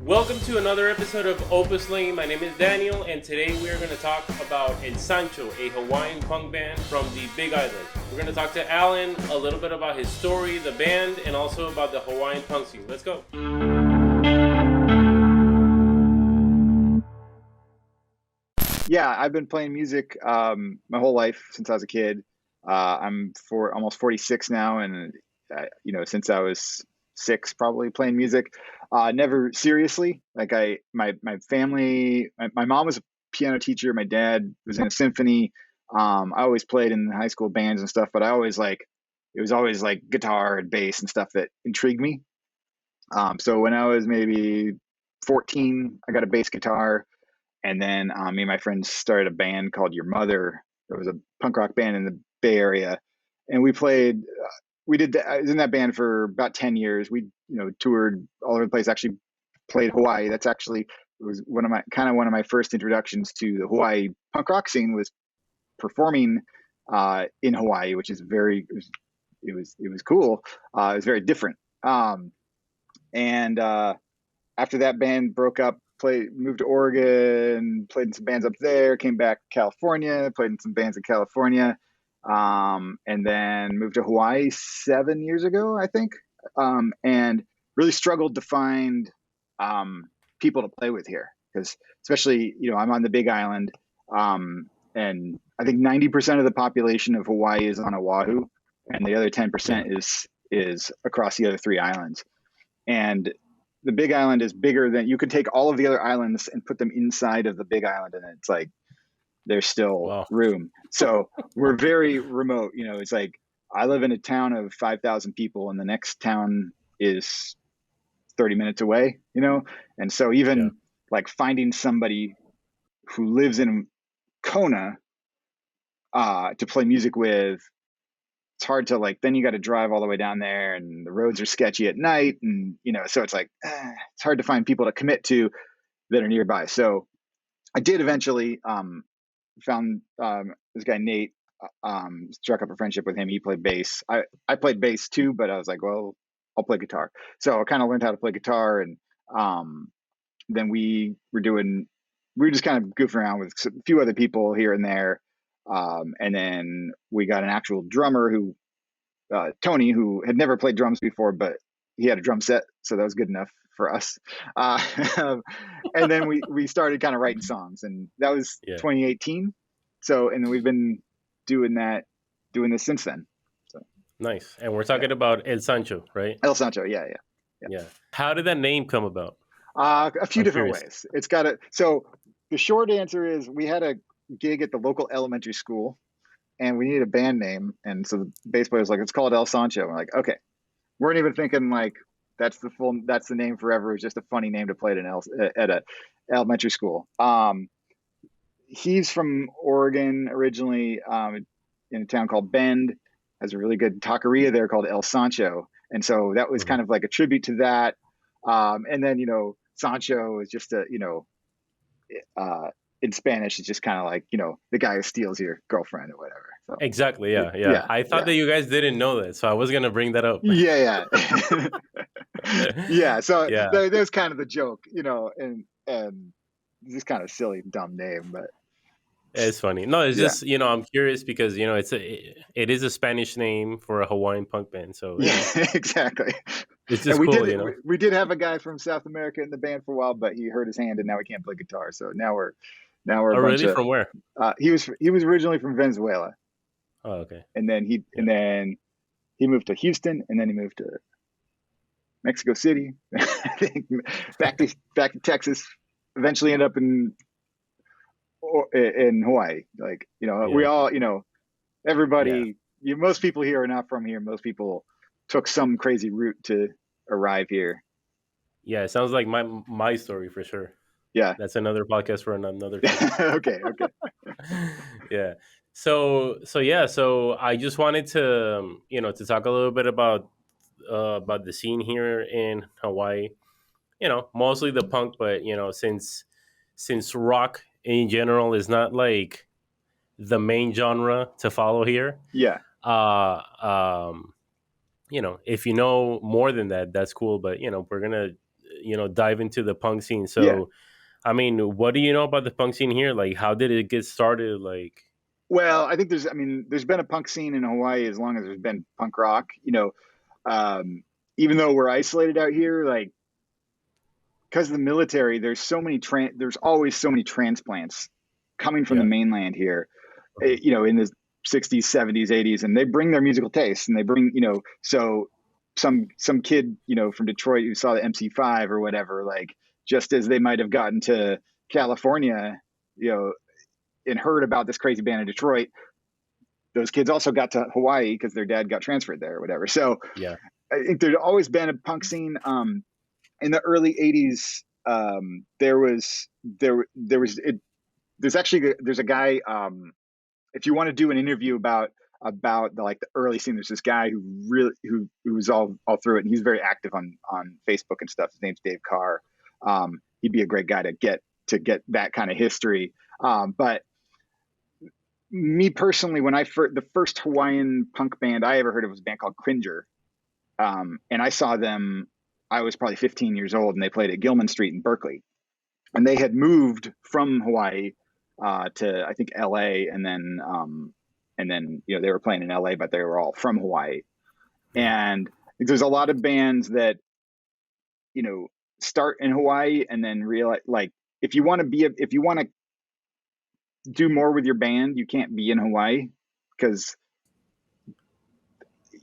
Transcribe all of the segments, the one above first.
Welcome to another episode of Opus Lane. My name is Daniel, and today we are going to talk about Sancho, a Hawaiian punk band from the Big Island. We're going to talk to Alan a little bit about his story, the band, and also about the Hawaiian punk scene. Let's go. Yeah, I've been playing music my whole life since I was a kid. I'm almost 46 now, and since I was 6, probably playing music. Never seriously. Like my family, my mom was a piano teacher. My dad was in a symphony. I always played in high school bands and stuff, but it was always like guitar and bass and stuff that intrigued me. So when I was maybe 14, I got a bass guitar. And then me and my friends started a band called Your Mother. It was a punk rock band in the Bay Area. And we played, I was in that band for about 10 years. We, toured all over the place, actually played Hawaii. It was one of my first introductions to the Hawaii punk rock scene was performing in Hawaii, which is it was cool. It was very different. And after that band broke up, moved to Oregon, played in some bands up there, came back to California, played in some bands in California, and then moved to Hawaii 7 years ago, I think, and really struggled to find people to play with here, because especially, I'm on the Big Island, and I think 90% of the population of Hawaii is on Oahu, and the other 10% is across the other 3 islands. And the Big Island is bigger than you could take all of the other islands and put them inside of the Big Island, and it's like there's still room. So we're very remote. It's like I live in a town of 5,000 people, and the next town is 30 minutes away. And so even like finding somebody who lives in Kona to play music with, it's hard to then you got to drive all the way down there, and the roads are sketchy at night, and so it's like it's hard to find people to commit to that are nearby. So I did eventually found this guy Nate, struck up a friendship with him. He played bass. I played bass too, but I was like, well, I'll play guitar. So I kind of learned how to play guitar, and then we were just kind of goofing around with a few other people here and there. And then we got an actual drummer Tony, who had never played drums before, but he had a drum set, so that was good enough for us. And then we started kind of writing songs, and that was 2018. So, and then we've been doing this since then. So nice. And we're talking about El Sancho, right? El Sancho, yeah. How did that name come about? A few different ways. So the short answer is we had a gig at the local elementary school, and we needed a band name, and so the bass player was like, it's called El Sancho. We're like, okay. Weren't even thinking like that's the name forever. It's just a funny name to play at a elementary school. He's from Oregon originally, in a town called Bend. Has a really good taqueria there called El Sancho, and so that was kind of like a tribute to that. And then Sancho is just in Spanish, it's just kind of like, the guy who steals your girlfriend or whatever. So, exactly. Yeah. I thought that you guys didn't know that, so I was going to bring that up. Yeah. Yeah. So there's kind of the joke, and just kind of silly, dumb name, but it's funny. No, it's just, I'm curious because, it is a Spanish name for a Hawaiian punk band. So exactly. It's just cool, We did have a guy from South America in the band for a while, but he hurt his hand and now he can't play guitar. So now we're really from where? He was originally from Venezuela. Oh, okay. And then he moved to Houston, and then he moved to Mexico City. I think back to Texas. Eventually ended up in Hawaii. Like, we all, everybody. Most people here are not from here. Most people took some crazy route to arrive here. Yeah, it sounds like my story for sure. Yeah, that's another podcast for another time. Okay. Yeah. So I just wanted to to talk a little bit about the scene here in Hawaii. Mostly the punk, but since rock in general is not like the main genre to follow here. Yeah. If you know more than that, that's cool. But we're gonna dive into the punk scene. Yeah. So, I mean, what do you know about the punk scene here? Like, how did it get started? Like, Well, I think there's been a punk scene in Hawaii as long as there's been punk rock. Even though we're isolated out here, like because of the military, there's always so many transplants coming from the yeah, mainland here. mhm, In the 60s, 70s, 80s, and they bring their musical tastes, and they bring, so some kid, from Detroit who saw the MC5 or whatever, like just as they might have gotten to California, you know, and heard about this crazy band in Detroit, those kids also got to Hawaii because their dad got transferred there or whatever. So yeah, I think there's always been a punk scene. In the early 80s, there's a guy, if you want to do an interview about the early scene, there's this guy who was all through it, and he's very active on Facebook and stuff. His name's Dave Carr. He'd be a great guy to get that kind of history. But me personally, the first Hawaiian punk band I ever heard of was a band called Cringer. And I saw them, I was probably 15 years old, and they played at Gilman Street in Berkeley. And they had moved from Hawaii to, I think, LA, and then they were playing in LA, but they were all from Hawaii. yeah, And there's a lot of bands that start in Hawaii and then realize, like, if you want to do more with your band, you can't be in Hawaii because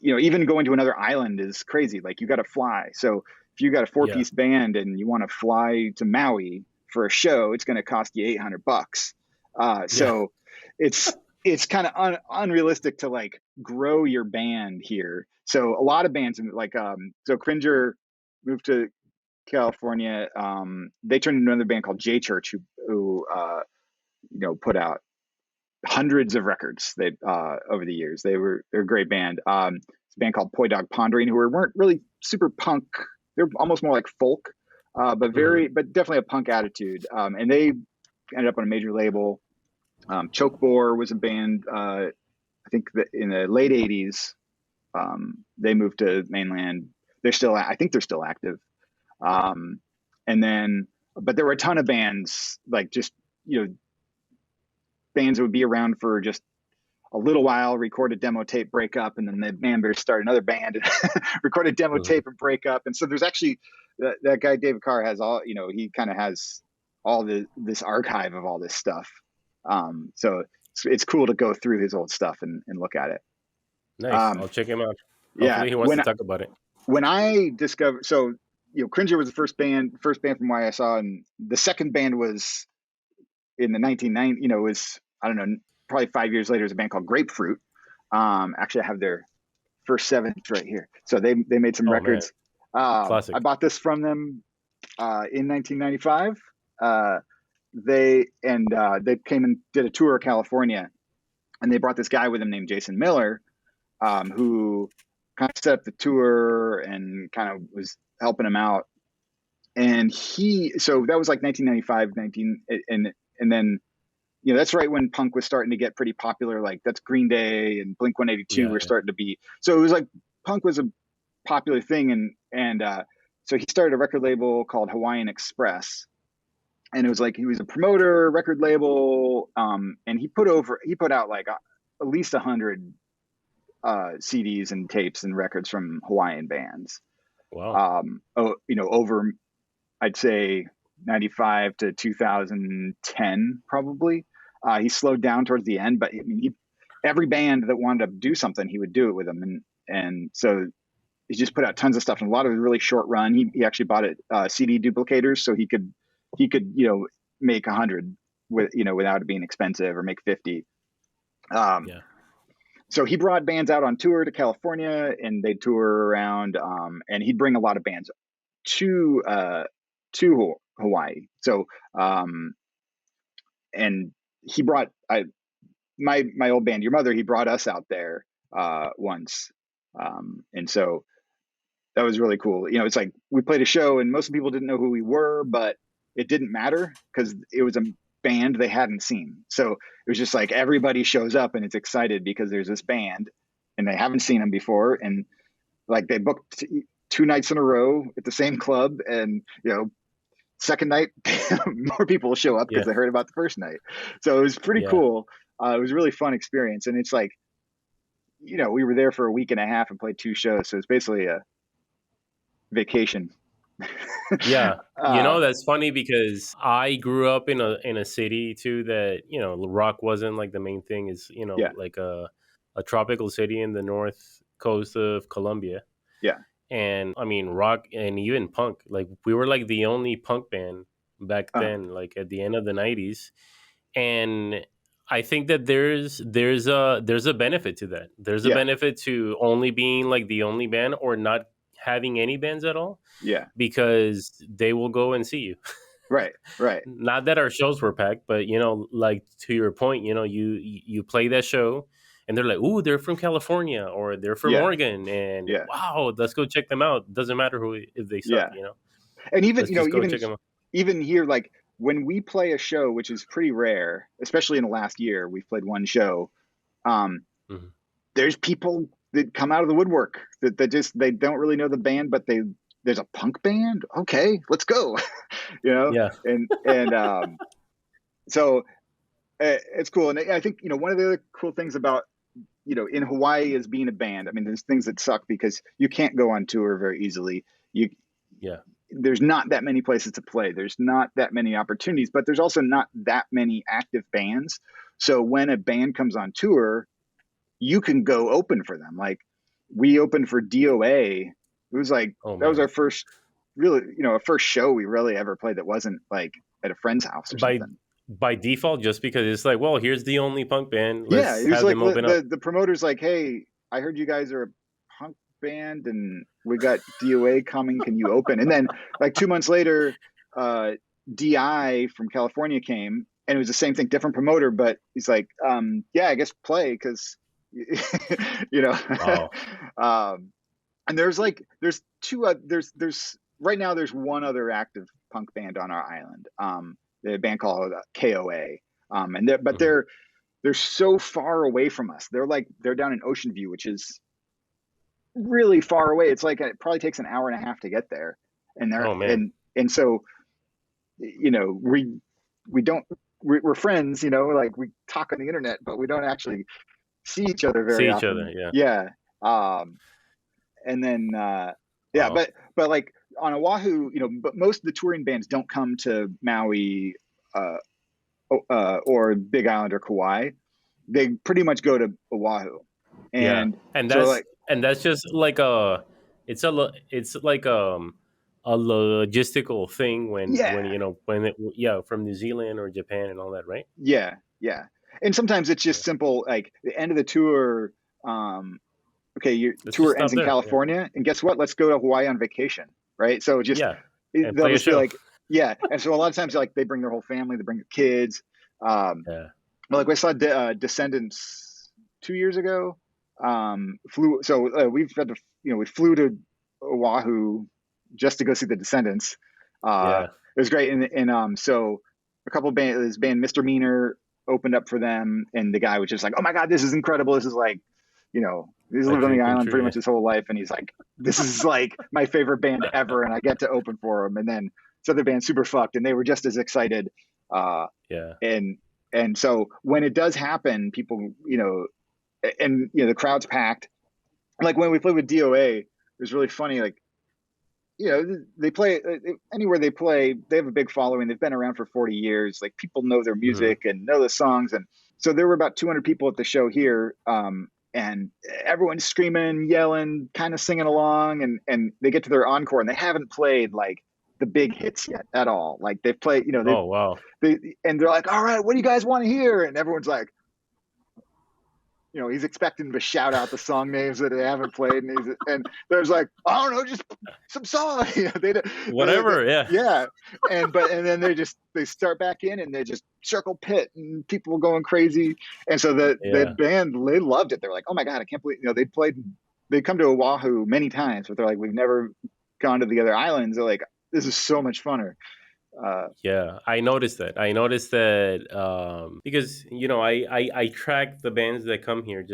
even going to another island is crazy. Like, you got to fly. So if you got a yeah, four-piece band and you want to fly to Maui for a show, it's going to cost you $800. yeah, So it's kind of unrealistic to like grow your band here. So a lot of bands so Cringer moved to California. They turned into another band called J Church, who put out hundreds of records over the years. They're a great band. It's a band called Poi Dog Pondering, who weren't really super punk. They're almost more like folk, but hmm, but definitely a punk attitude. And they ended up on a major label. Chokebore was a band. I think that in the late '80s, they moved to mainland. I think they're still active. Um, and then, but there were a ton of bands, like just bands that would be around for just a little while, record a demo tape, break up, and then the members start another band and record a demo hmm, tape and break up. And so there's actually that guy David Carr has he kind of has all this archive of all this stuff. So it's cool to go through his old stuff and look at it. nice. Um, I'll check him out. yeah, Hopefully, he wants to talk about it. when I discovered, so Cringer was the first band from Y I saw, and the second band was in the 1990s. Was, I don't know, probably 5 years later, is a band called Grapefruit. Actually, I have their first seven right here. So they made some Oh man, records. I classic. bought this from them in 1995. They came and did a tour of California, and they brought this guy with them named Jason Miller, who kind of set up the tour and kind of was helping him out. And so that was like 1995, and then that's right when punk was starting to get pretty popular. Like, that's Green Day and Blink 182 Yeah, were yeah. starting to be. So it was like punk was a popular thing, and so he started a record label called Hawaiian Express, and it was like he was a promoter, record label, and he put out like at least 100 CDs and tapes and records from Hawaiian bands. Wow. Over, I'd say, 95 to 2010 probably. He slowed down towards the end, but I mean, every band that wanted to do something, he would do it with them, and so he just put out tons of stuff, and a lot of it was really short run. He actually bought it CD duplicators, so he could make 100 without it being expensive, or make 50. Um, Yeah. so he brought bands out on tour to California, and they'd tour around, and he'd bring a lot of bands to Hawaii. So and he brought my old band, Your Mother. He brought us out there once, and so that was really cool. It's like we played a show, and most people didn't know who we were, but it didn't matter because it was a band they hadn't seen. So it was just like everybody shows up and it's excited because there's this band, and they haven't seen them before, and like they booked 2 nights in a row at the same club, and second night more people will show up because Yeah. they heard about the first night. So it was pretty Yeah. cool. It was a really fun experience, and it's like, we were there for a week and a half and played 2 shows, so it's basically a vacation. Yeah. uh, That's funny because I grew up in a city too that, rock wasn't like the main thing. Is, yeah, like a tropical city in the north coast of Colombia. yeah, And I mean, rock and even punk, like we were like the only punk band back uh, then, like at the end of the 90s. And I think that there's a benefit to that. There's a yeah, benefit to only being like the only band or not having any bands at all, yeah. because they will go and see you. Right, right. Not that our shows were packed, but like to your point, you play that show and they're like, "Ooh, they're from California or they're from Yeah, Oregon," and yeah, wow, let's go check them out. Doesn't matter who if they suck, yeah. And even let's just go check them out. even here, like when we play a show, which is pretty rare, especially in the last year, we've played 1 show. Um, Hmm. there's people that come out of the woodwork that just they don't really know the band, but there's a punk band. Okay, let's go. Yeah, And so it's cool. And I think one of the other cool things about in Hawaii is being a band. I mean, there's things that suck because you can't go on tour very easily. You yeah, There's not that many places to play. There's not that many opportunities, but there's also not that many active bands. So when a band comes on tour, you can go open for them. Like we opened for DOA. It was like oh that was man. our first really, our first show we really ever played that wasn't like at a friend's house or by something. by default, just because it's like, well, here's the only punk band, Yeah, let's it was have like them open up. the promoter's like, "Hey, I heard you guys are a punk band, and we got DOA coming. Can you open?" And then like 2 months later, uh, DI from California came, and it was the same thing, different promoter, but he's like, "Yeah, I guess play because." you know Wow. um and there's right now there's one other active punk band on our island, the band called KOA, and Hmm. they're so far away from us. They're down in Ocean View, which is really far away. It's like it probably takes an hour and a half to get there, and they're Oh man. and so we don't we're friends, like we talk on the internet, but we don't actually see each other See very each other. often. Yeah. Yeah. And then yeah, Wow. but like on Oahu, but most of the touring bands don't come to Maui, uh, or Big Island or Kauai. They pretty much go to Oahu, Yeah, and and so that's like and that's just like it's like a logistical thing when yeah, yeah, from New Zealand or Japan and all that, right? yeah, yeah. And sometimes it's just Yeah. simple, like the end of the tour. Okay, your Let's just tour ends stop in there. Yeah. California, and guess what? Let's go to Hawaii on vacation, right? So Yeah, and they'll play a just be show. like, yeah. And so a lot of times, like they bring their whole family, they bring their kids. Yeah. Like we saw Descendants 2 years ago. Flew so we've had to, we flew to Oahu just to go see the Descendants. Yeah. It was great, and so a couple of this band Misdemeanor opened up for them, and the guy was just like, "Oh my god, this is incredible! This is like, he's A lived on the dream come island true. pretty Yeah. much his whole life, and he's like, this is like my favorite band ever, and I get to open for him." And then this other band, Super Fucked, and they were just as excited. Uh, Yeah. and and so when it does happen, people, and the crowd's packed. Like when we played with DOA, it was really funny. Like, they play anywhere they play. They have a big following. They've been around for 40 years. Like people know their Hmm. music and know the songs. And so there were about 200 people at the show here. And everyone's screaming, yelling, kind of singing along. And they get to their encore and they haven't played like the big hits yet at all. Like they've played, Oh wow. and they're like, all right, what do you guys want to hear? And everyone's like, he's expecting them to shout out the song names that they haven't played, and there's like, I don't know, just some song. Whatever. Yeah. Yeah, and then they start back in and they just circle pit and people going crazy, and so the Yeah. band, they loved it. They're like, oh my god, I can't believe they come to Oahu many times, but they're like, we've never gone to the other islands. They're like, this is so much funner. Yeah, I noticed that. I noticed that because I track the bands that come here,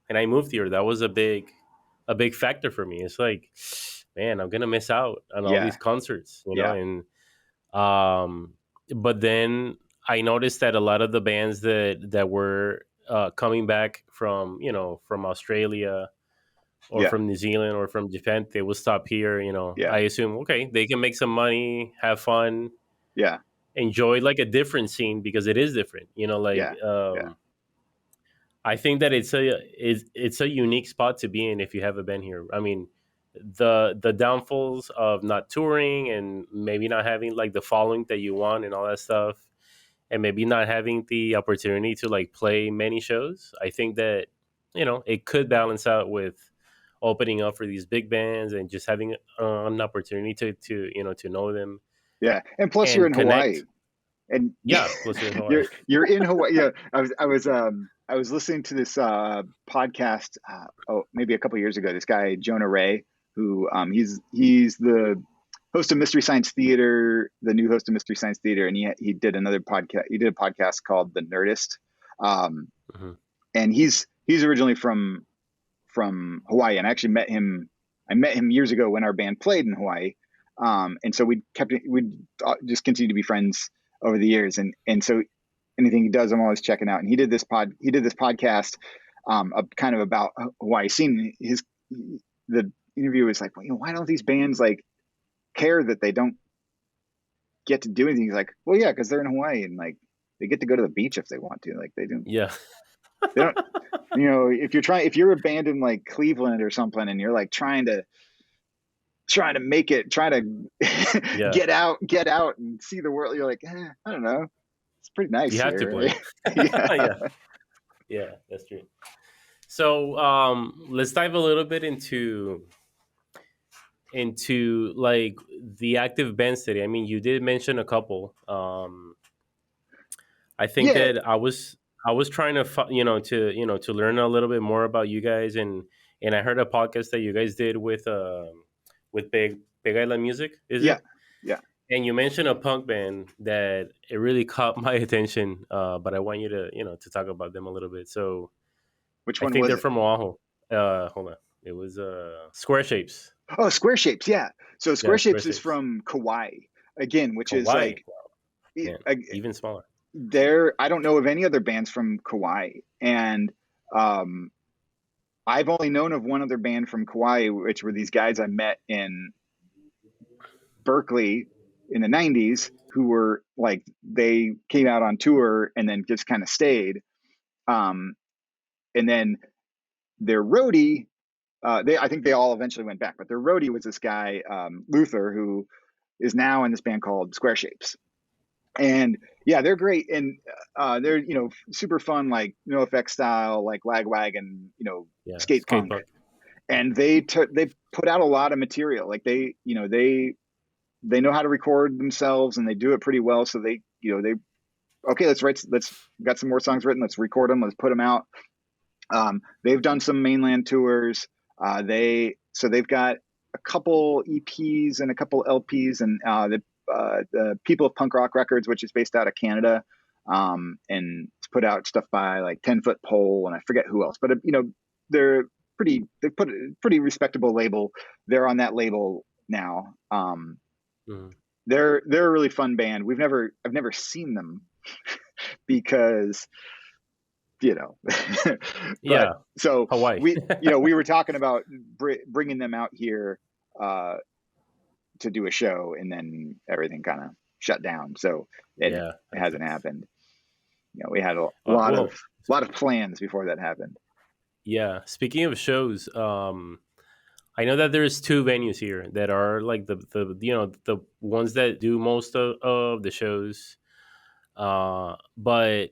and I moved here. That was a big factor for me. It's like man, I'm gonna miss out on all these Yeah. concerts, Yeah. and um, but then I noticed that a lot of the bands that were coming back from from Australia or Yeah. from New Zealand or from Japan, they will stop here. I Yeah. assume okay, they can make some money, have fun, Yeah. enjoy like a different scene because it is different. Like Yeah. Yeah. I think that it's a unique spot to be in if you have a band here. I mean, the downfalls of not touring and maybe not having like the following that you want and all that stuff, and maybe not having the opportunity to like play many shows. I think that it could balance out with opening up for these big bands and just having an opportunity to know them Yeah. And plus you're and in Hawaii. connect. And Yeah, plus you're in Hawaii. you're in Hawaii. Yeah, I was listening to this podcast maybe a couple years ago. This guy Jonah Ray, who he's the host of Mystery Science Theater, the new host of Mystery Science Theater, and he did another podcast. He did a podcast called The Nerdist, um, Hmm. and he's originally from Hawaii, and I actually met him. I met him years ago when our band played in Hawaii, and so we'd just continue to be friends over the years, and so anything he does, I'm always checking out. And he did this podcast, kind of about Hawaii scene. The interview was like, well, why don't these bands like care that they don't get to do anything? He's like, well, yeah, because they're in Hawaii and like they get to go to the beach if they want to. Like Yeah. they don't, if you're a band in like Cleveland or something, and you're like trying to make it, try to Yeah. get out and see the world. You're like, I don't know. It's pretty nice You have to here, play. right? Yeah. Yeah. Yeah, that's true. So let's dive a little bit into like the active band study. I mean, you did mention a couple. I think Yeah. that I was trying to to learn a little bit more about you guys, and I heard a podcast that you guys did with Big Island Music, is Yeah. it? Yeah. And you mentioned a punk band that it really caught my attention, but I want you to to talk about them a little bit. So Which I one think was they're it? from Oahu. Hold on, it was Square Shapes. Oh, Square Shapes. Yeah. So Yeah, Square Square Shapes is Shapes. from Kauai again, which is Hawaii, like man, even smaller. I don't know of any other bands from Kauai, and um, I've only known of one other band from Kauai, which were these guys I met in Berkeley in the 90s, who were like, they came out on tour and then just kind of stayed. Um, and then their roadie, I think they all eventually went back, but their roadie was this guy, Luther, who is now in this band called Square Shapes. And yeah, they're great. And they're, super fun, like NoFX style, like Lagwagon, Yeah, skate skate punk. punk. And they put out a lot of material. Like they know how to record themselves and they do it pretty well. So okay, let's got some more songs written. Let's record them. Let's put them out. They've done some mainland tours. They've got a couple EPs and a couple LPs, and the People of Punk Rock Records, which is based out of Canada, and it's put out stuff by like 10-Foot Pole, and I forget who else, but they're they put a pretty respectable label. They're on that label now. Mhm. They're a really fun band. I've never seen them because but Yeah, so Hawaii. we were talking about bringing them out here to do a show, and then everything kind of shut down, so it Yeah, hasn't happened. We had a well, lot of plans before that happened. yeah. Speaking of shows, I know that there's two venues here that are like the ones that do most of the shows. But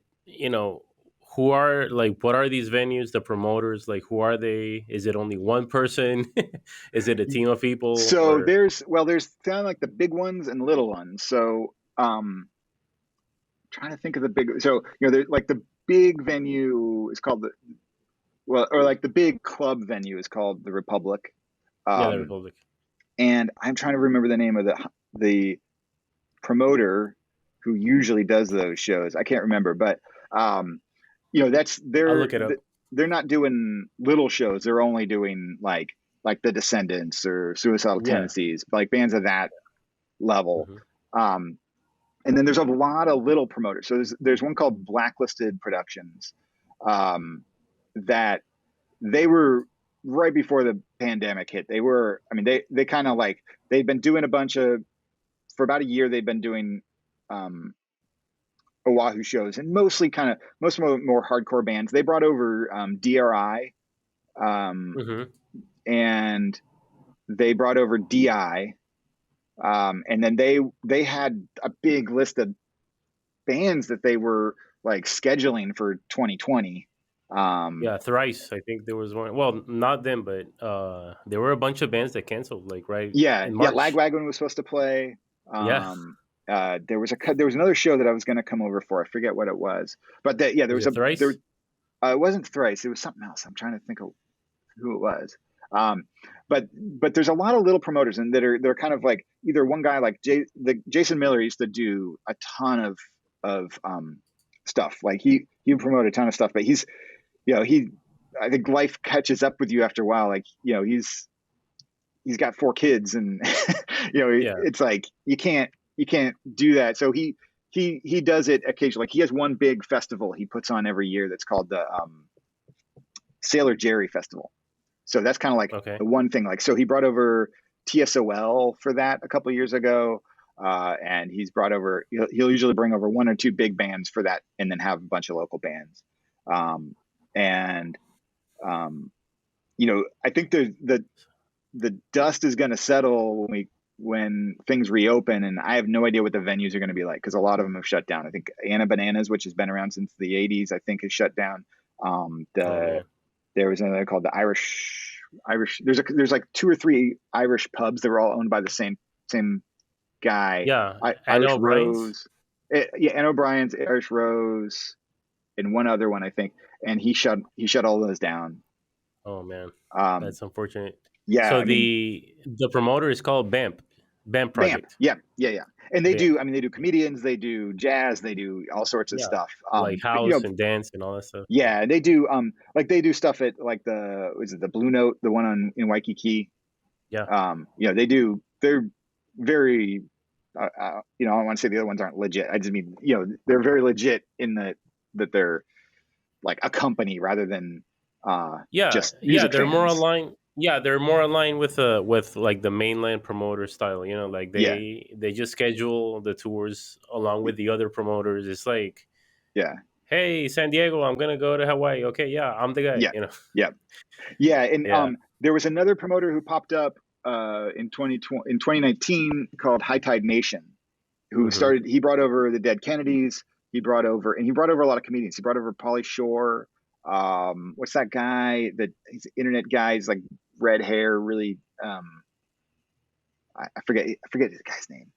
who are like what are these venues? The promoters, like who are they? Is it only one person? Is it a team of people? So Or there's kind of like the big ones and little ones. So trying to think of the big. So there's like the big venue is called or like the big club venue is called the Republic. yeah, the Um, Republic. and I'm trying to remember the name of the promoter who usually does those shows. I can't remember, but that's I'll look it up. they're not doing little shows. They're only doing like like the Descendants or Suicidal Yeah. Tendencies, like bands of that level. Hmm. Um, and then there's a lot of little promoters. So there's one called Blacklisted Productions, um, that they were right before the pandemic hit. They were, I mean, they kind of like they've been doing a bunch of for about a year. They've been doing um, Oahu shows, and mostly kind of most more hardcore bands. They brought over DRI, um, Hmm. and they brought over DI, and then they had a big list of bands that they were like scheduling for 2020. Yeah, Thrice. I think there was one. Well, not them, but there were a bunch of bands that canceled, like right Yeah, in yeah. March. Lagwagon was supposed to play. Yeah, There was another show that I was going to come over for. I forget what it was, but that yeah, there was was it a there. Thrice? It wasn't Thrice. It was something else. I'm trying to think of who it was. But there's a lot of little promoters, and they're kind of like either one guy like Jason Miller used to do a ton of stuff. Like he would promote a ton of stuff, but he's he I think life catches up with you after a while. Like he's got 4 kids, and Yeah. it's like you can't do that. So he does it occasionally. Like he has one big festival he puts on every year that's called the Sailor Jerry Festival. So that's kind of like Okay. the one thing. Like so he brought over TSOL for that a couple of years ago. And he's brought over he'll usually bring over 1 or 2 big bands for that, and then have a bunch of local bands. And I think the dust is going to settle when things reopen, and I have no idea what the venues are going to be like, because a lot of them have shut down. I think Anna Bananas, which has been around since the 80s, I think has shut down. Oh man. There was another called the Irish. There's like 2 or 3 Irish pubs that were all owned by the same guy. Yeah, Anna Irish O'Brien's. Rose, yeah, Anne O'Brien's, Irish Rose, and one other one I think. And he shut all those down. Oh man, Um, that's unfortunate. yeah, So I mean, the promoter is called BAMP Vamp. Project. Yeah, yeah, yeah. And they BAMP. do. I mean, they do comedians, they do jazz, they do all sorts of Yeah, stuff. like But house and dance and all that stuff. yeah, they do. Like they do stuff at like the Blue Note, the one in Waikiki. Yeah, They do. They're very. I don't want to say the other ones aren't legit. I just mean, they're very legit in that they're like a company rather than yeah, just yeah. music They're more fans. aligned. Yeah, they're more aligned with like the mainland promoter style. Like Yeah, they just schedule the tours along with the other promoters. It's like, yeah, hey, San Diego, I'm gonna go to Hawaii. Okay, yeah, I'm the guy. yeah, yeah, yeah. And Yeah. there was another promoter who popped up in 2019 called High Tide Nation, who Hmm. started. He brought over the Dead Kennedys. He brought over a lot of comedians. He brought over Pauly Shore. What's that guy? He's an internet guy. He's like red hair, really. I forget the guy's name.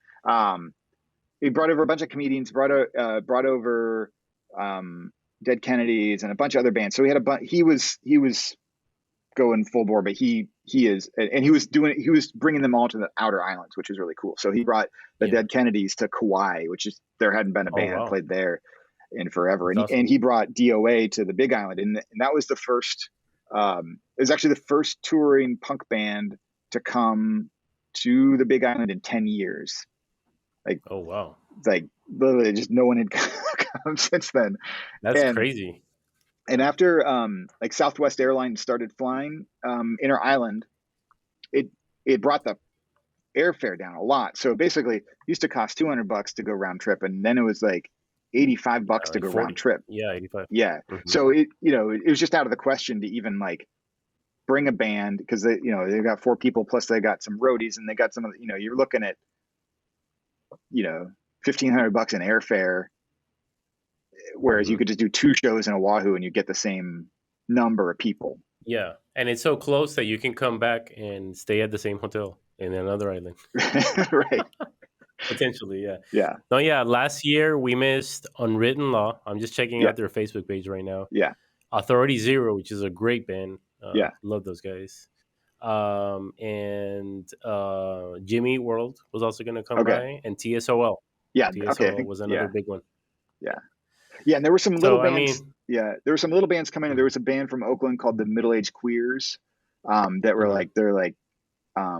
He brought over a bunch of comedians. Brought over Dead Kennedys and a bunch of other bands. So he was going full bore, but he is, and he was bringing them all to the outer islands, which is really cool. So he brought the Yeah. Dead Kennedys to Kauai, which is there hadn't been a Oh band wow, played there in forever, that's and awesome. he brought DOA to the Big Island, and that was the first. It was actually the first touring punk band to come to the Big Island in 10 years. Like Oh wow, like literally, just no one had come since then, that's and crazy. after like Southwest Airlines started flying inter island, it brought the airfare down a lot. So basically, it used to cost $200 to go round trip, and then it was like $85 to Like go round 40. trip. Yeah, 85. Yeah. Hmm. So it was just out of the question to even like bring a band, because they got 4 people plus they got some roadies, and they got some of you're looking at $1,500 in airfare, whereas you Hmm. could just do 2 shows in Oahu and you get the same number of people. Yeah, and it's so close that you can come back and stay at the same hotel in another island. Right. Potentially, yeah. Yeah. No, yeah. Last year we missed Unwritten Law. I'm just checking Yeah. out their Facebook page right now. Yeah. Authority Zero, which is a great band. Yeah. Love those guys. And Jimmy Eat World was also going to come Okay. by, and TSOL. Yeah. Okay. I TSOL think. was another Yeah. big one. Yeah. Yeah. And there were some little So I bands. mean, Yeah. There were some little bands coming in. There mhm, was a band from Oakland called the Middle Aged Queers. that were Hmm. like they're like a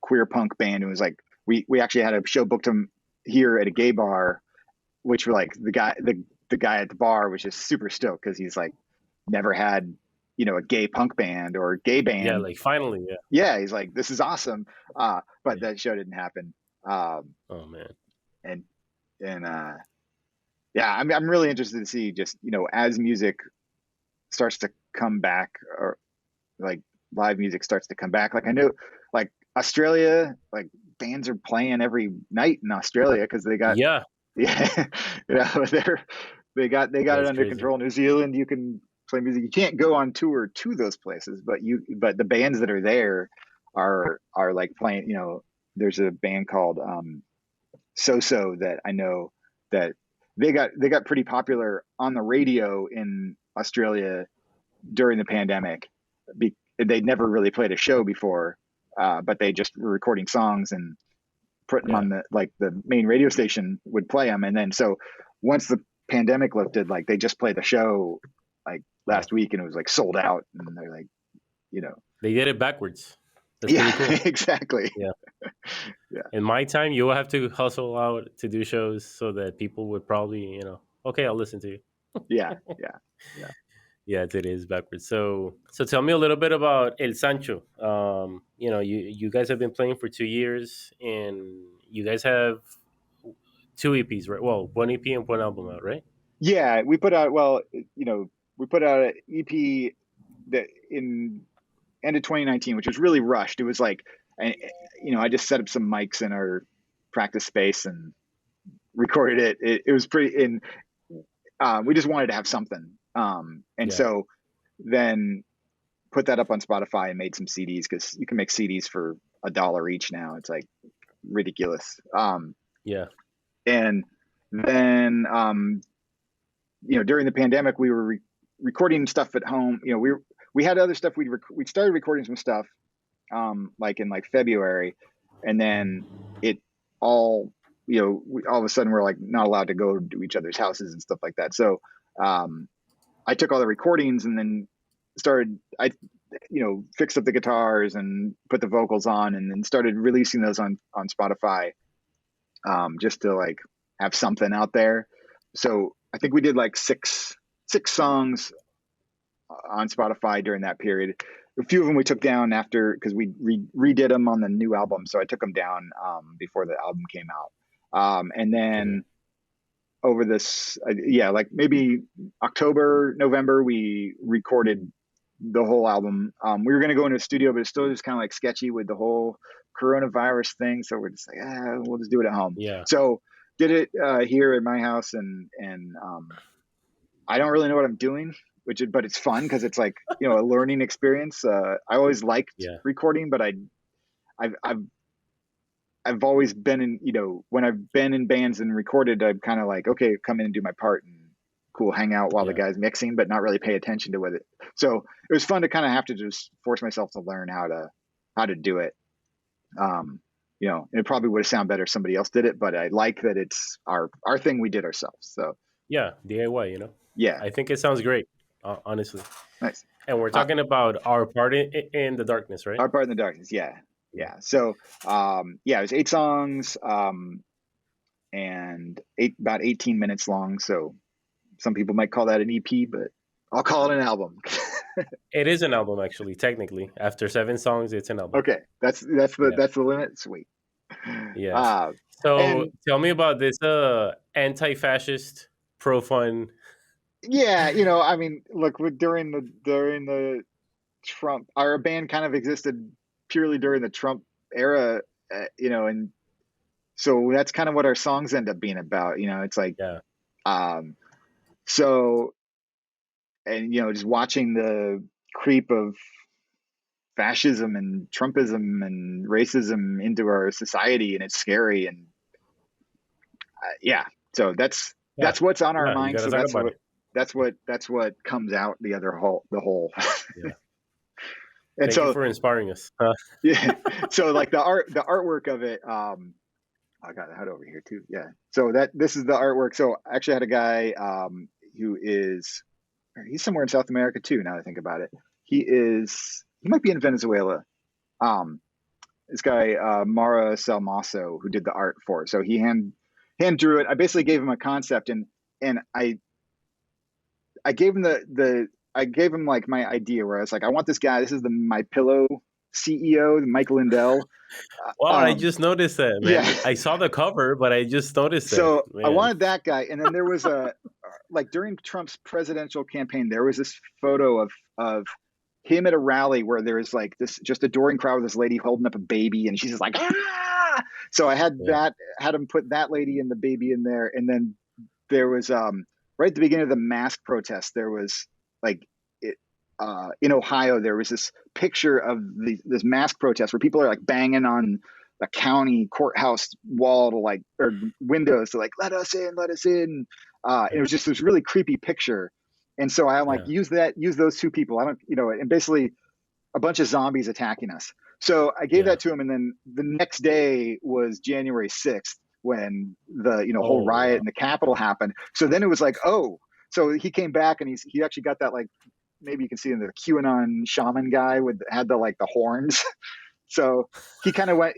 queer punk band. It was like we actually had a show booked them here at a gay bar, which were like the guy at the bar was just super stoked because he's like never had a gay punk band or gay Yeah, band. like finally, yeah, Yeah, he's like, this is awesome. But yeah. that show didn't happen. Um, Oh man, and and yeah, I'm really interested to see just as music starts to come back, or like live music starts to come back. Like I know, like Australia, like bands are playing every night in Australia because they got yeah, yeah, they got it that's under crazy. control. New Zealand, you can play music. You can't go on tour to those places, but the bands that are there are like playing. There's a band called So that I know that they got pretty popular on the radio in Australia during the pandemic. They'd never really played a show before, but they just were recording songs and putting them Yeah, on the main radio station would play them. And then so once the pandemic lifted, like they just played the show like wow. last week and it was like sold out. And they're like, you know, They did it backwards. That's yeah, pretty cool. exactly. Yeah. Yeah, In my time, you will have to hustle out to do shows so that people would probably, okay, I'll listen to you. yeah, yeah, yeah. Yeah, it is backwards. So tell me a little bit about El Sancho. You guys have been playing for 2 years, and you guys have two EPs, right? Well, one EP and one album out, right? Yeah, we put out an EP that in end of 2019, which was really rushed. It was like, I just set up some mics in our practice space and recorded it. It was pretty in. We just wanted to have something, and Yeah, so then put that up on Spotify and made some CDs because you can make CDs for $1 each now. It's like ridiculous. yeah, And then during the pandemic, we were recording stuff at home. We had other stuff. We started recording some stuff like in like February, and then it all all of a sudden we're like not allowed to go to each other's houses and stuff like that. So um, I took all the recordings and then started fixed up the guitars and put the vocals on and then started releasing those on Spotify, just to like have something out there. So I think we did like six songs on Spotify during that period. A few of them we took down after because we redid them on the new album, so I took them down before the album came out. And okay, then over this, yeah, like maybe October, November, we recorded the whole album. We were going to go into a studio, but it's still just kind of like sketchy with the whole coronavirus thing. So we're just like, we'll just do it at home. yeah, So did it here at my house, and I don't really know what I'm doing, but it's fun because it's like a learning experience. I always liked yeah, recording, but I've I've I've always been in when I've been in bands and recorded, I'm kind of like, okay, come in and do my part and cool, hang out while the yeah, guy's mixing, but not really pay attention to it. So it was fun to kind of have to just force myself to learn how to do it. Um, it probably would have sounded better if somebody else did it, but I like that it's our thing we did ourselves. So yeah. DIY. yeah, I think it sounds great, honestly. nice. And we're Uh, talking about our part in the darkness, right? Our Part in the Darkness. Yeah. Yeah. Yeah. So, yeah, it was 8 songs, and about 18 minutes long. So some people might call that an EP, but I'll call it an album. It is an album, actually. Technically, after 7 songs, it's an album. Okay. Yeah. That's the limit. Sweet. Yes. Uh, So and tell me about this anti-fascist pro fun. yeah, I mean, look, during the Trump, our band kind of existed purely during the Trump era, and so that's kind of what our songs end up being about. It's like, Yeah. um, so, and just watching the creep of fascism and Trumpism and racism into our society, and it's scary. And yeah, so Yeah. that's what's on our Yeah. You mind. got to So talk that's about what it. that's what comes out the whole. Yeah. And Thank you so for inspiring us. yeah, so like the artwork of it. I got that over here too. Yeah. So this is the artwork. So I actually had a guy who he's somewhere in South America too. Now that I think about it, he is. he might be in Venezuela. Um, this guy Mara Salmaso, who did the art for it. So he hand drew it. I basically gave him a concept, and I gave him I gave him like my idea where I was like, I want this guy. This is the My Pillow CEO, Mike Lindell. Wow, I Um, just noticed that, yeah. man. I saw the cover, but I just noticed that, So I man. wanted that guy, and then there was a like during Trump's presidential campaign, there was this photo of him at a rally where there was like this just adoring crowd with this lady holding up a baby, and she's just like, ah. So I had Yeah, that, had him put that lady and the baby in there, and then there was right at the beginning of the mask protest, there was like it, in Ohio, there was this picture of this mask protest where people are like banging on the county courthouse wall to like or windows to like let us in, let us in. It yeah, was just this really creepy picture, and so I'm like, yeah, use those two people. I don't, and basically a bunch of zombies attacking us. So I gave yeah. that to him, and then the next day was January 6th when the whole Oh, riot wow. in the Capitol happened. So then it was like, oh, so he came back and he actually got that, like, maybe you can see in the QAnon shaman guy with had the like the horns. So he kind of went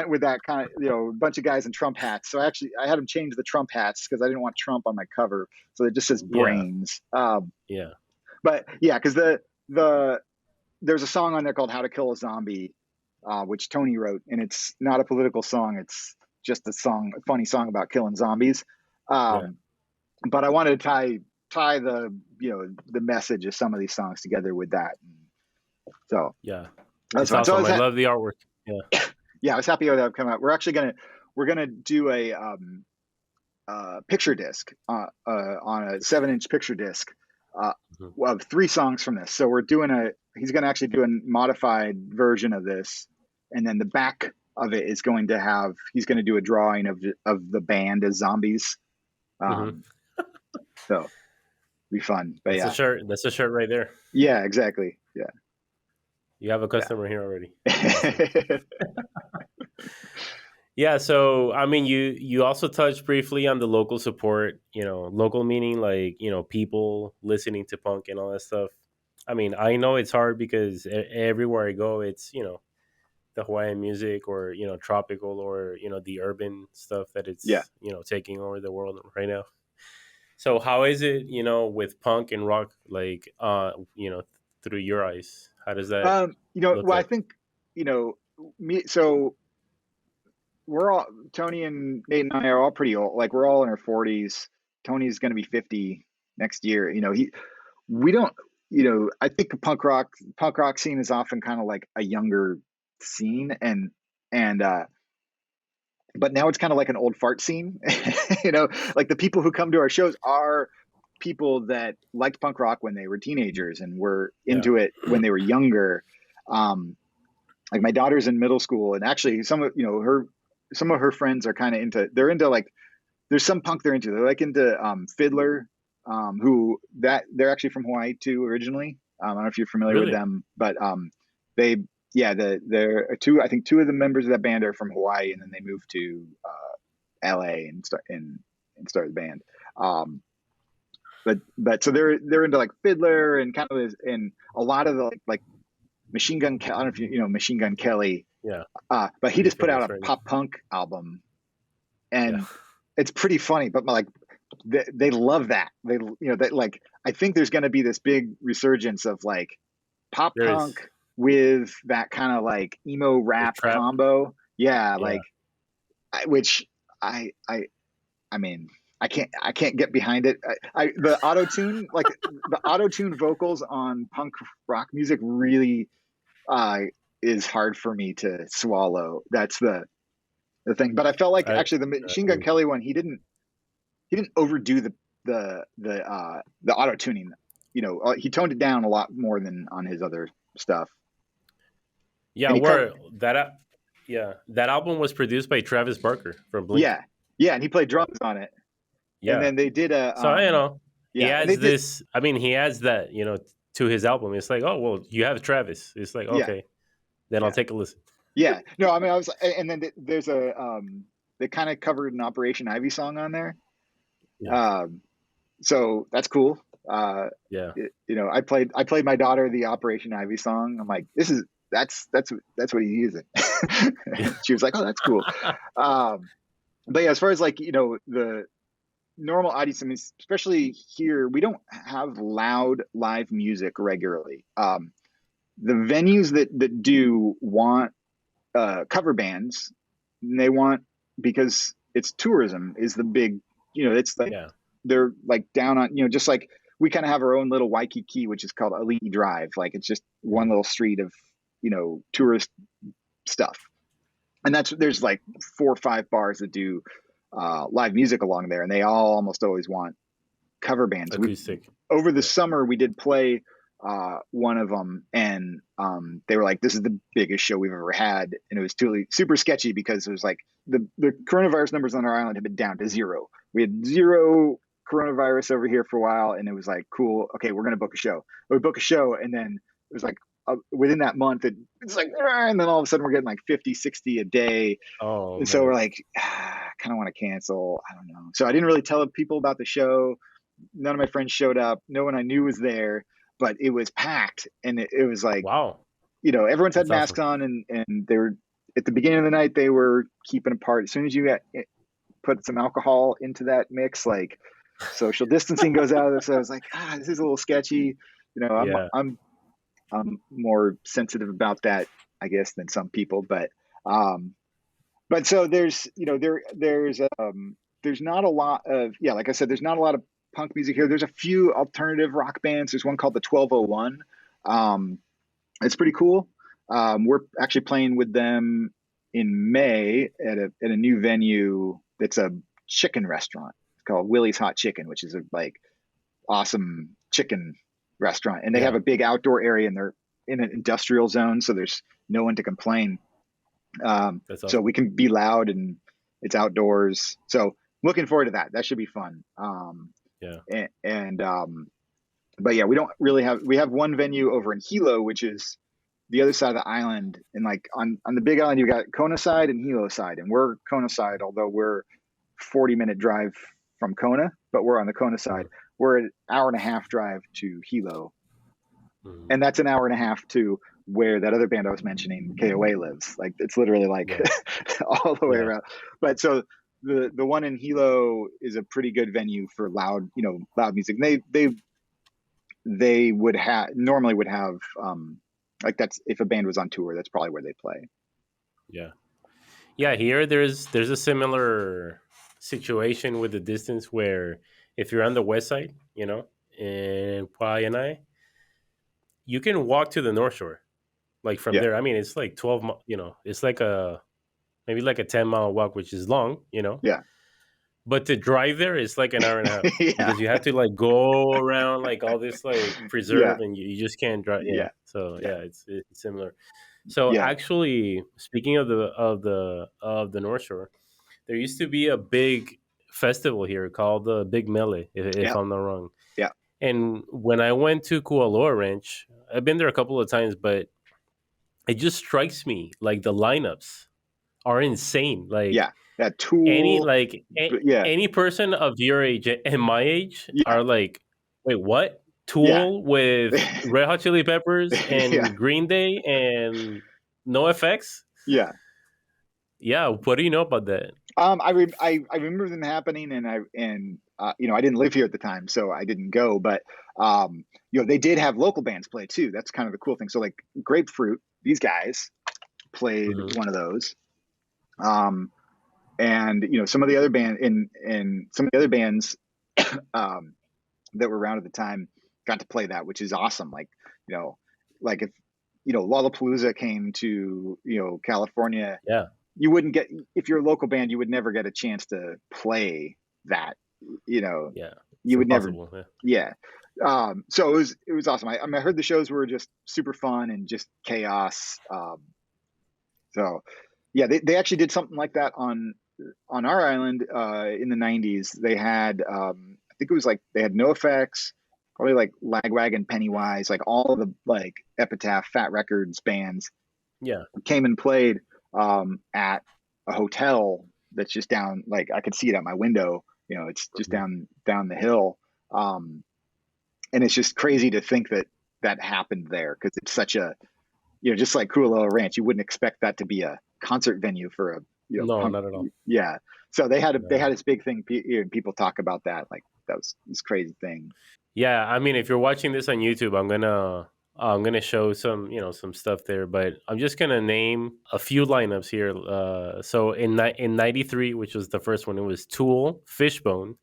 with that kind of bunch of guys in Trump hats. So actually I had him change the Trump hats because I didn't want Trump on my cover, so it just says Yeah, brains. yeah. But yeah, because the there's a song on there called "How to Kill a Zombie," which Tony wrote, and it's not a political song. It's just a funny song about killing zombies. Yeah, Um, but I wanted to tie the the message of some of these songs together with that. So yeah. that's It's fine. So awesome. I love the artwork. Yeah. I was happy how that come out. We're gonna do a picture disc on a 7-inch picture disc Mhm. of 3 songs from this. So we're doing he's going to actually do a modified version of this, and then the back of it is going to have he's going to do a drawing of the band as zombies. Mhm. Um, so be fun, but That's a yeah, shirt. That's a shirt right there. yeah, exactly, yeah, You have a yeah. customer here already. Awesome. Yeah, so I mean, you also touched briefly on the local support. Local meaning like people listening to punk and all that stuff. I mean, I know it's hard because everywhere I go, it's the Hawaiian music or tropical or the urban stuff that Yeah. it's taking over the world right now. So how is it with punk and rock like through your eyes? How does that look Well, I like? think me. So we're all Tony and Nate and I are all pretty old. Like we're all in our 40s. Tony's going to be 50 next year. We don't. I think the punk rock scene is often kind of like a younger scene, and but now it's kind of like an old fart scene. Like the people who come to our shows are people that liked punk rock when they were teenagers and were Yeah. into it when they were younger. Um, like my daughter's in middle school, and actually some of her friends are kind of they're into like there's some punk they're into. They're like into Fiddler, who that they're actually from Hawaii too originally. I don't know if you're familiar with Really? them, but they yeah they're two. I think two of the members of that band are from Hawaii, and then they moved to L.A. and started the band. Um, but so they're into like Fiddler and kind of and a lot of the like Machine Gun Kelly. I don't know if you know Machine Gun Kelly, Yeah. but he Pretty just put out famous a right now. pop punk album, Yeah. and it's pretty funny. But like they love that. That like I think there's going to be this big resurgence of like pop There is punk with that kind of like emo the rap trap. combo. Yeah, Yeah. like which I mean, I can't get behind it. The auto tune, like the auto tune vocals on punk rock music, really uh, is hard for me to swallow. That's the thing. But I felt like I actually the I Machine Gun agree. Kelly one, he didn't overdo the auto tuning. He toned it down a lot more than on his other stuff, Yeah, and he cut. where that album was produced by Travis Barker from Blink. Yeah, yeah, and he played drums on it. And Yeah. then they did a So he yeah, and they adds did this. I mean, he adds that to his album. It's like, oh well, you have Travis. It's like, yeah, okay, then I'll yeah. take a listen. Yeah, no, I mean, I was, and then there's they kind of covered an Operation Ivy song on there, Yeah. um, so that's cool. Yeah. I played my daughter the Operation Ivy song. I'm like, that's what he's using. Yeah. She was like, oh, that's cool. Um, but yeah, as far as like, the normal audience, I mean, especially here, we don't have loud live music regularly. The venues that do want cover bands, and they want, because it's tourism is the big, it's like Yeah. they're like down on, just like we kind of have our own little Waikiki, which is called Elite Drive. Like it's just one Mhm. little street of, tourist stuff. And there's like 4 or 5 bars that do live music along there, and they all almost always want cover bands. We Acoustic. Over the Yeah. summer we did play one of them, and they were like, "This is the biggest show we've ever had," and it was totally super sketchy because it was like the coronavirus numbers on our island had been down to zero. We had zero coronavirus over here for a while, and it was like, cool, okay, we're gonna book a show. We book a show, and then it was like within that month it's like, and then all of a sudden we're getting like 50, 60 a day, Oh and so we're man. like, I kind of want to cancel. I don't know. So I didn't really tell people about the show. None of my friends showed up. No one I knew was there, but it was packed, and it was like, Wow. everyone's had That's masks awesome. on, and they were at the beginning of the night they were keeping apart. As soon as you put some alcohol into that mix, like social distancing goes out of this. So I was like, this is a little sketchy. Yeah. I'm more sensitive about that, I guess, than some people, um, but so there's there's not a lot of, yeah, like I said, there's not a lot of punk music here. There's a few alternative rock bands. There's one called the 1201. Um, it's pretty cool. We're actually playing with them in May at a new venue that's a chicken restaurant. It's called Willie's Hot Chicken, which is a like awesome chicken restaurant, and they have Yeah. a big outdoor area, and they're in an industrial zone, so there's no one to complain. That's So awesome. we can be loud, and it's outdoors. So looking forward to that. That should be fun. Yeah. And but yeah, we don't really we have one venue over in Hilo, which is the other side of the island. And like on the big island, you got Kona side and Hilo side, and we're Kona side, although we're 40-minute drive from Kona, but we're on the Kona side. Mhm. We're an hour and a half drive to Hilo, Mhm. and that's an hour and a half to where that other band I was mentioning, KOA, lives. Like it's literally like Yeah. all the way Yeah. around. But so the one in Hilo is a pretty good venue for loud, loud music. They would have normally would have like, that's if a band was on tour, that's probably where they play. Yeah. Yeah. Here, there's a similar situation with the distance where if you're on the west side, in Pauai, you can walk to the North Shore. Like from Yeah, there, I mean, it's like 12. It's like maybe like a 10-mile walk, which is long. yeah, But to drive there is like an hour and a half yeah, because you have to like go around like all this like yeah, preserve, and you just can't drive. Yeah. yeah, So yeah, yeah, it's similar. So yeah, actually, speaking of the North Shore, there used to be a big festival here called the Big Mele, if yeah, I'm not wrong. yeah, And when I went to Kualoa Ranch, I've been there a couple of times, but it just strikes me like the lineups are insane. Like yeah. That any Tool, like yeah, any person of your age and my age yeah, are like, wait, what? yeah, Tool with Red Hot Chili Peppers yeah, and Green Day and No FX? yeah. Yeah, what do you know about that? I remember them happening, and I didn't live here at the time, so I didn't go. But they did have local bands play too. That's kind of the cool thing. So like Grapefruit, these guys played Hmm. one of those. Um, and some of the other bands um, that were around at the time got to play that, which is awesome. Like, you know, like if Lollapalooza came to California, Yeah, you wouldn't get, if you're a local band, you would never get a chance to play that. You know, yeah, it's you would never. impossible. Yeah, Yeah. So it was awesome. I heard the shows were just super fun and just chaos. So yeah, they actually did something like that on our island in the '90s. They had I think it was like they had No Effects, probably like Lagwagon, Pennywise, like all of the like Epitaph, Fat Records bands yeah. came and played at a hotel that's just down. Like I could see it out my window. It's just Mhm. down the hill. Um, and it's just crazy to think that that happened there because it's such a, just like Cruella Ranch, you wouldn't expect that to be a concert venue for a, No, punk. not at all. Yeah. So they No. had this big thing. People talk about that. Like that was this crazy thing. Yeah, I mean, if you're watching this on YouTube, I'm gonna show some some stuff there, but I'm just gonna name a few lineups here. So in '93, which was the first one, it was Tool, Fishbone,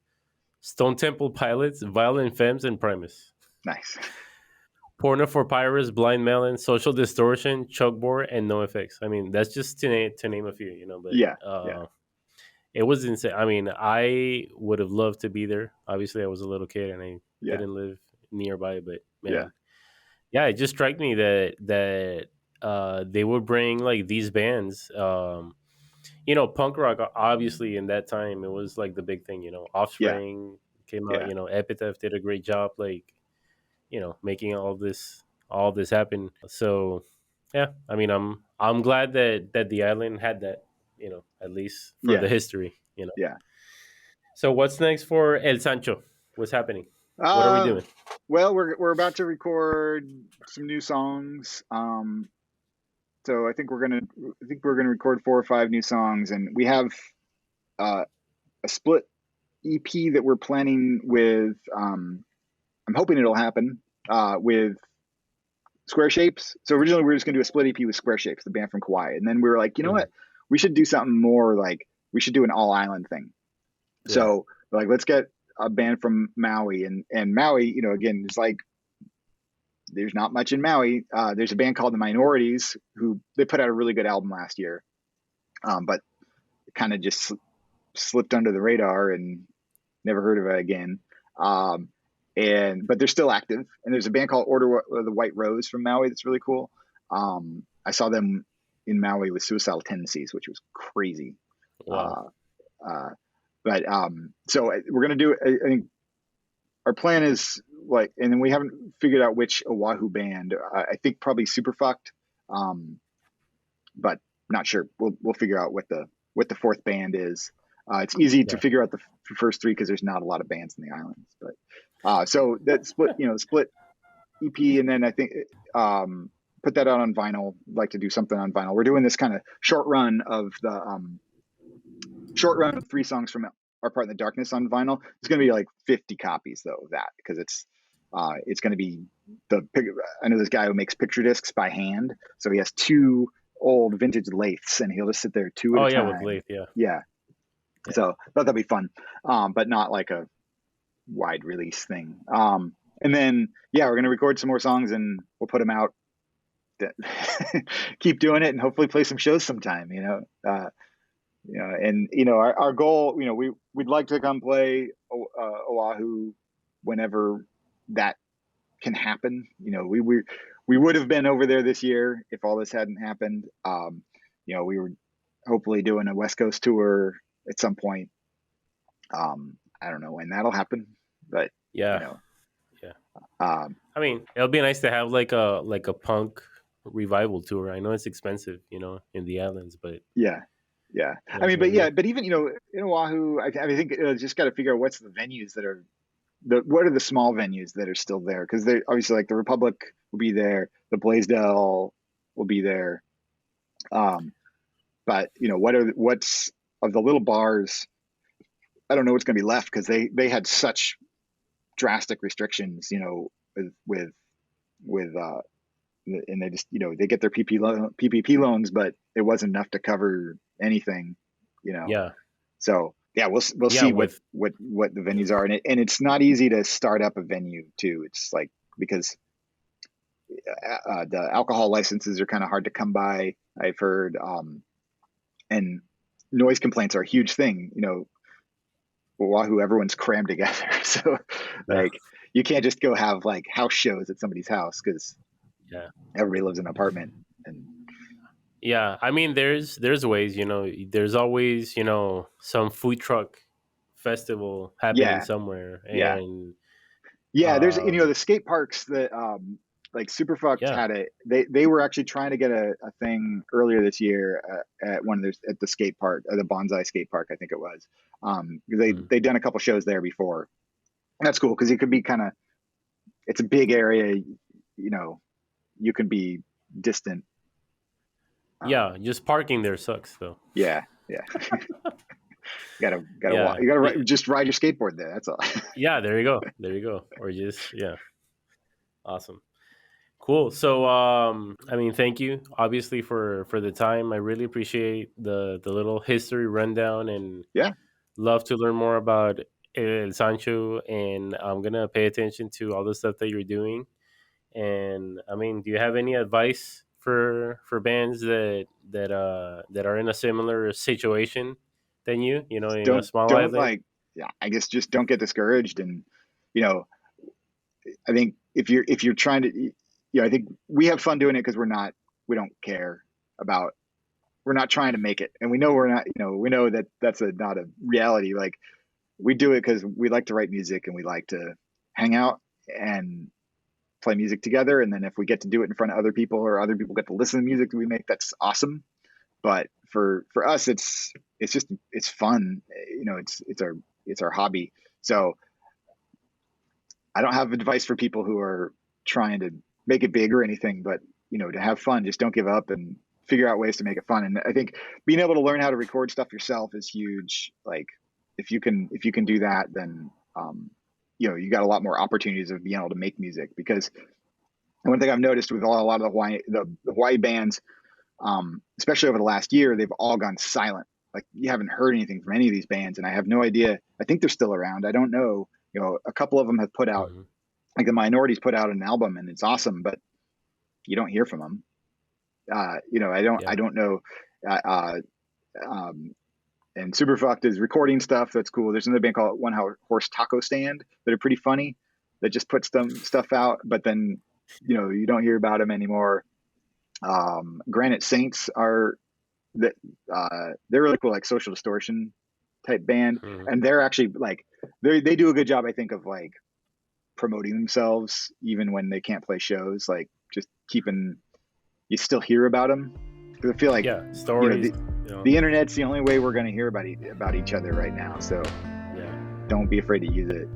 Stone Temple Pilots, Violent Femmes, and Primus. Nice. Porno for Pirates, Blind Melon, Social Distortion, Chokebore, and No Effects. I mean, that's just to name a few, but Yeah. Yeah. it was insane. I mean, I would have loved to be there. Obviously, I was a little kid and I Yeah. didn't live nearby, but Yeah. man, yeah, it just struck me that they would bring like these bands. Punk rock obviously in that time it was like the big thing. Yeah. Offspring came out. Yeah. Epitaph did a great job, like making all this happen. So yeah, I mean, I'm glad that the island had that. At least for Yeah. the history. Yeah. So what's next for El Sancho? What's happening? What are we Uh, doing? well, we're about to record some new songs. So I think we're gonna record 4 or 5 new songs, and we have uh, a split EP that we're planning with. I'm hoping it'll happen with Square Shapes. So originally we were just gonna do a split EP with Square Shapes, the band from Kauai, and then we were like, you know Mhm. what, we should do something more like we should do an all island thing. Yeah. So like let's get a band from Maui, and Maui, again, it's like there's not much in Maui. There's a band called the Minorities who they put out a really good album last year, but kind of just slipped under the radar and never heard of it again. But they're still active. And there's a band called Order of the White Rose from Maui that's really cool. I saw them in Maui with Suicidal Tendencies, which was crazy. Wow. Uh, uh, but so we're gonna do. I think our plan is like, and then we haven't figured out which Oahu band. I think probably Superfucked, but not sure. We'll figure out what the fourth band is. It's easy to Yeah. figure out the first three because there's not a lot of bands in the islands. But so that split EP, and then I think put that out on vinyl. Like to do something on vinyl. We're doing this kind of short run of 3 songs from Our Part in the Darkness on vinyl. It's going to be like 50 copies though of that because it's going to be I know this guy who makes picture discs by hand, so he has 2 old vintage lathes and he'll just sit there 2 at Oh a yeah, with time. Lathe. Yeah. Yeah. Yeah. So I thought that'd be fun, but not like a wide release thing. And then we're gonna record some more songs and we'll put them out. Keep doing it and hopefully play some shows sometime. And our goal, we'd like to come play Oahu whenever that can happen. We would have been over there this year if all this hadn't happened. We were hopefully doing a West Coast tour at some point. I don't know when that'll happen, but Yeah. Yeah. I mean, it'll be nice to have like a punk revival tour. I know it's expensive, in the islands, but yeah. I mean, maybe. but even in Oahu, I think just got to figure out what's the venues that are what are the small venues that are still there, because they obviously, like, the Republic will be there, the Blaisdell will be there, but what's of the little bars, I don't know what's going to be left because they had such drastic restrictions, with and they just they get their PPP loans, but it wasn't enough to cover anything. Yeah. So we'll Yeah. see what the venues are, and it's not easy to start up a venue too. It's like because the alcohol licenses are kind of hard to come by, I've heard, and noise complaints are a huge thing. Oahu, everyone's crammed together, so Yeah. like you can't just go have like house shows at somebody's house because Yeah. everybody lives in an apartment. And Yeah. I mean, there's ways. There's always some food truck festival happening yeah, somewhere, yeah. and There's um, the skate parks that like Superfucked yeah. had they were actually trying to get a thing earlier this year at at the skate park, the Bonsai skate park, I think it was. Mm. They'd done a couple shows there before. And that's cool because it could be kind of it's a big area, you can be distant. Yeah, just parking there sucks though. Yeah, yeah. gotta walk. Yeah, You gotta just ride your skateboard there. That's all. yeah. There you go. There you go. Or just yeah, awesome. Cool. So, I mean, thank you obviously for the time. I really appreciate the little history rundown, and Yeah. love to learn more about El Sancho. And I'm gonna pay attention to all the stuff that you're doing. And I mean, do you have any advice for bands that are in a similar situation than you? You know, in a small Don't island. like. Yeah, I guess just don't get discouraged, and you know, I think if you're trying to, I think we have fun doing it because we don't care about, we're not trying to make it, and we know we're not, we know that that's not a reality. Like, we do it because we like to write music and we like to hang out and play music together. And then if we get to do it in front of other people, or other people get to listen to music that we make, that's awesome. But for us, it's fun. It's our hobby. So I don't have advice for people who are trying to make it big or anything, but to have fun, just don't give up and figure out ways to make it fun. And I think being able to learn how to record stuff yourself is huge. Like, if you can do that, then you got a lot more opportunities of being able to make music. Because one thing I've noticed with a lot of the Hawaii bands, especially over the last year, they've all gone silent. Like, you haven't heard anything from any of these bands, and I have no idea. I think they're still around. I don't know. A couple of them have put out, like the Minorities put out an album, and it's awesome, but you don't hear from them. I don't know. And Superfucked is recording stuff that's cool. There's another band called One Horse Taco Stand that are pretty funny, that just puts some stuff out, but then you don't hear about them anymore. Granite Saints they're really cool, like Social Distortion type band, and they're actually like they do a good job, I think, of like promoting themselves even when they can't play shows. Like, just keeping, you still hear about them, because I feel like stories. The internet's the only way we're going to hear about each other right now. So don't be afraid to use it.